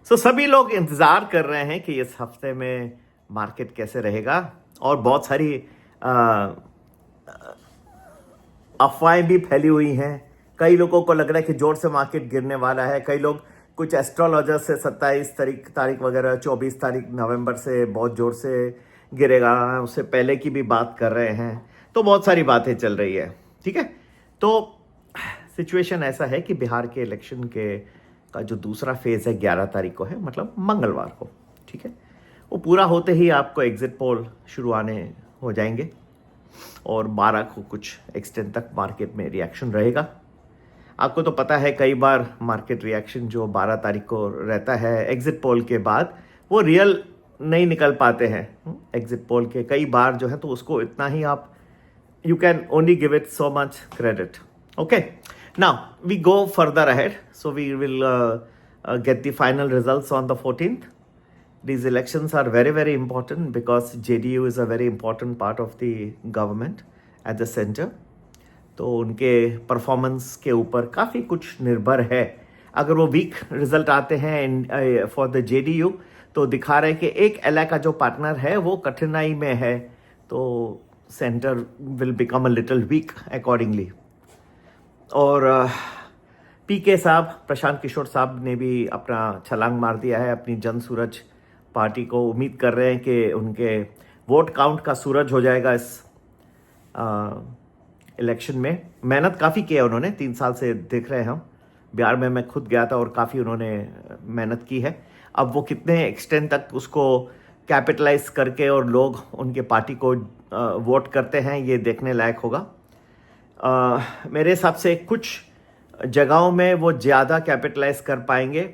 सभी लोग इंतज़ार कर रहे हैं कि इस हफ्ते में मार्केट कैसे रहेगा, और बहुत सारी अफवाहें भी फैली हुई हैं। कई लोगों को लग रहा है कि जोर से मार्केट गिरने वाला है। कई लोग, कुछ एस्ट्रोलॉजर से 27 तारीख वगैरह 24 तारीख नवंबर से बहुत जोर से गिरेगा, उससे पहले की भी बात कर रहे हैं। तो बहुत सारी बातें चल रही है, ठीक है। तो सिचुएशन ऐसा है कि बिहार के इलेक्शन के का जो दूसरा फेज है 11 तारीख को है, मतलब मंगलवार को, ठीक है। वो पूरा होते ही आपको एग्जिट पोल शुरू आने हो जाएंगे, और 12 को कुछ एक्सटेंट तक मार्केट में रिएक्शन रहेगा। आपको तो पता है कई बार मार्केट रिएक्शन जो 12 तारीख को रहता है एग्जिट पोल के बाद, वो रियल नहीं निकल पाते हैं। एग्जिट पोल के कई बार जो है, तो उसको इतना ही आप, you can only give it so much credit. Okay, now we go further ahead. So we will get the final results on the 14th. These elections are very, very important because JDU is a very important part of the government at the center. तो उनके performance के ऊपर काफ़ी कुछ निर्भर है। अगर वो वीक रिजल्ट आते हैं फॉर द JDU, तो दिखा रहे कि एक एला का जो पार्टनर है वो कठिनाई में है, तो centre will become a little week accordingly. और PK साहब, प्रशांत किशोर साहब ने भी अपना छलांग मार दिया है अपनी जन सूरज पार्टी को। उम्मीद कर रहे हैं कि उनके वोट काउंट का सूरज हो जाएगा इस इलेक्शन में। मेहनत काफ़ी की है उन्होंने, 3 साल से देख रहे हैं हम। बिहार में मैं खुद गया था और काफ़ी उन्होंने मेहनत की है। अब वो कितने एक्सटेंट तक उसको कैपिटलाइज करके और लोग उनके पार्टी को वोट करते हैं, ये देखने लायक होगा। मेरे हिसाब से कुछ जगहों में वो ज़्यादा कैपिटलाइज कर पाएंगे,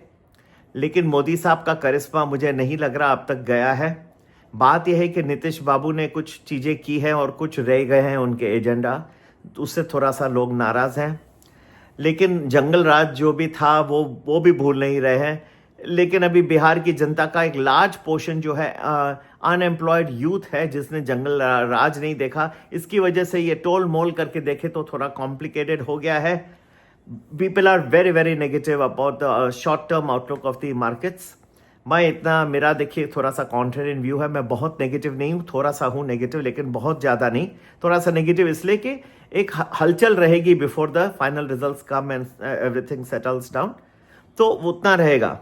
लेकिन मोदी साहब का करिश्मा मुझे नहीं लग रहा अब तक गया है। बात यह है कि नीतीश बाबू ने कुछ चीज़ें की हैं और कुछ रह गए हैं उनके एजेंडा, उससे थोड़ा सा लोग नाराज़ हैं। लेकिन जंगल राज जो भी था वो भी भूल नहीं रहे हैं। लेकिन अभी बिहार की जनता का एक लार्ज पोर्शन जो है अनएम्प्लॉयड यूथ है, जिसने जंगल राज नहीं देखा। इसकी वजह से ये टोल मोल करके देखे तो थोड़ा कॉम्प्लिकेटेड हो गया है। People are very very negative about the short term outlook of the markets. मेरा देखिए थोड़ा सा कॉन्ट्रेरियन व्यू है। मैं बहुत नेगेटिव नहीं हूँ, थोड़ा सा हूँ नेगेटिव, लेकिन बहुत ज़्यादा नहीं। थोड़ा सा नेगेटिव इसलिए कि एक हलचल रहेगी before the final results come and everything settles down, तो उतना रहेगा।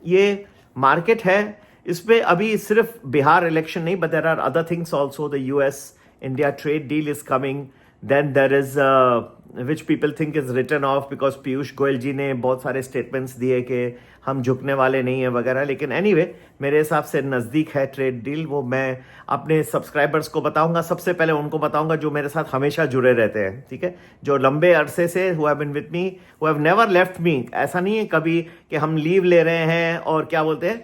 ये मार्केट है, इसमें अभी सिर्फ बिहार इलेक्शन नहीं, but there are other things also. The US India trade deal is coming. Then there is which people think is written off because Piyush Goyal ji ने बहुत सारे स्टेटमेंट्स दिए कि हम झुकने वाले नहीं है वगैरह। लेकिन एनीवे मेरे हिसाब से नज़दीक है ट्रेड डील। वो मैं अपने सब्सक्राइबर्स को बताऊंगा, सबसे पहले उनको बताऊंगा जो मेरे साथ हमेशा जुड़े रहते हैं, ठीक है, जो लंबे अरसे से who have been with me, who have never left me. ऐसा नहीं है कभी कि हम लीव ले रहे हैं और क्या बोलते हैं,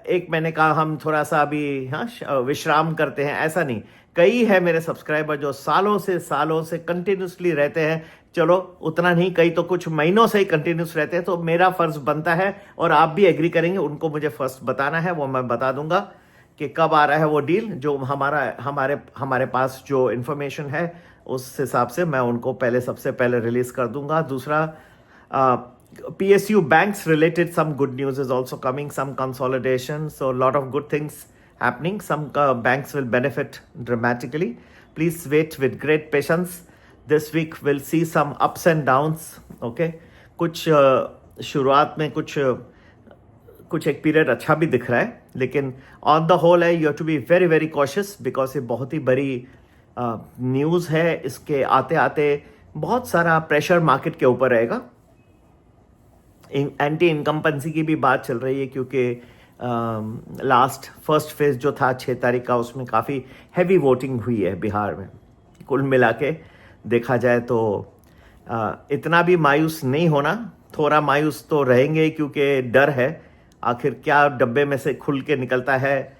एक महीने का हम थोड़ा सा अभी विश्राम करते हैं, ऐसा नहीं। कई है मेरे सब्सक्राइबर जो सालों से कंटिन्यूसली रहते हैं। चलो उतना नहीं, कई तो कुछ महीनों से ही कंटिन्यूस रहते हैं। तो मेरा फर्ज बनता है, और आप भी एग्री करेंगे, उनको मुझे फर्स्ट बताना है। वो मैं बता दूंगा कि कब आ रहा है वो डील। जो हमारे पास जो इन्फॉर्मेशन है उस हिसाब से मैं उनको सबसे पहले रिलीज कर दूंगा। दूसरा, PSU banks related, some good news is also coming, some consolidation, so a lot of good things happening. Some banks will benefit dramatically. Please wait with great patience. This week we'll see some ups and downs. Okay, कुछ शुरुआत में कुछ एक period अच्छा भी दिख रहा है, लेकिन ऑन द होल है, you have to be very very cautious because ये बहुत ही बड़ी न्यूज़ है। इसके आते आते बहुत सारा प्रेशर मार्केट के ऊपर रहेगा। एंटी इनकम्पेंसी की भी बात चल रही है, क्योंकि फर्स्ट फेज जो था 6 तारीख का, उसमें काफ़ी हैवी वोटिंग हुई है बिहार में। कुल मिला के देखा जाए तो इतना भी मायूस नहीं होना, थोड़ा मायूस तो रहेंगे, क्योंकि डर है आखिर क्या डब्बे में से खुल के निकलता है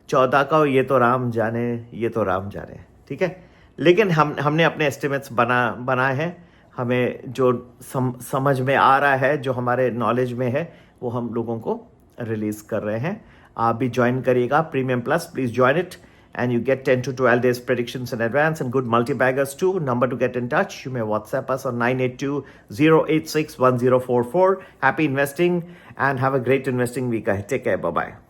14 का, ये तो राम जाने, ठीक है। लेकिन हमने अपने एस्टिमेट्स बनाए हैं। हमें जो समझ में आ रहा है, जो हमारे नॉलेज में है, वो हम लोगों को रिलीज़ कर रहे हैं। आप भी ज्वाइन करिएगा premium plus, please join it and you get 10 to 12 days predictions in advance and good multi-baggers too. Number to get in touch, you may WhatsApp us on 982-086-1044. Happy investing and have a great investing week ahead. Take care. Bye-bye.